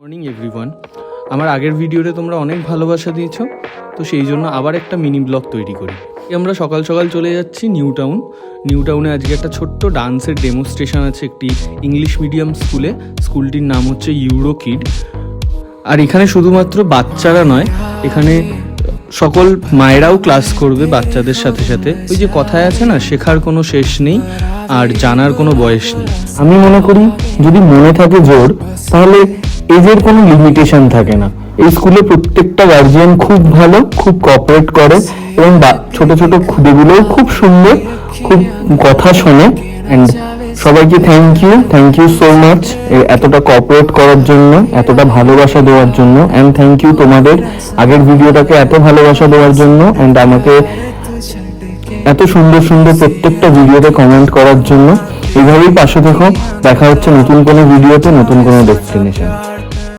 Morning everyone. আমার আগের ভিডিওতে তোমরা অনেক ভালোবাসা দিয়েছো, তো সেই জন্য আবার একটা মিনি ব্লগ তৈরি করি। আমরা সকাল সকাল চলে যাচ্ছি নিউ টাউনে। আজকে একটা ছোট্ট ডান্সের ডেমোস্ট্রেশন আছে একটি ইংলিশ মিডিয়াম স্কুলে। স্কুলটির নাম হচ্ছে ইউরো কিড। আর এখানে শুধুমাত্র বাচ্চারা নয়, এখানে সকল মায়েরাও ক্লাস করবে বাচ্চাদের সাথে সাথে। ওই যে কথায় আছে না, শেখার কোনো শেষ নেই আর জানার কোনো বয়স নেই। আমি মনে করি যদি মনে থাকে জোর, তাহলে এজের কোনো লিমিটেশন থাকে না। এই স্কুলে প্রত্যেকটা গার্জিয়ান খুব ভালো, খুব কোঅপারেট করে এবং ছোট ছোট খুদেগুলোও খুব সুন্দর, খুব কথা শোনে। অ্যান্ড সবাইকে থ্যাংক ইউ সো মাচ এতটা কোঅপারেট করার জন্য, এতটা ভালোবাসা দেওয়ার জন্য। অ্যান্ড থ্যাংক ইউ তোমাদের আগের ভিডিওটাকে এত ভালোবাসা দেওয়ার জন্য, অ্যান্ড আমাকে এত সুন্দর সুন্দর প্রত্যেকটা ভিডিওতে কমেন্ট করার জন্য। এইভাবেই পাশে থেকো। দেখা হচ্ছে নতুন কোনো ভিডিওতে, নতুন কোনো ডেস্টিনেশন।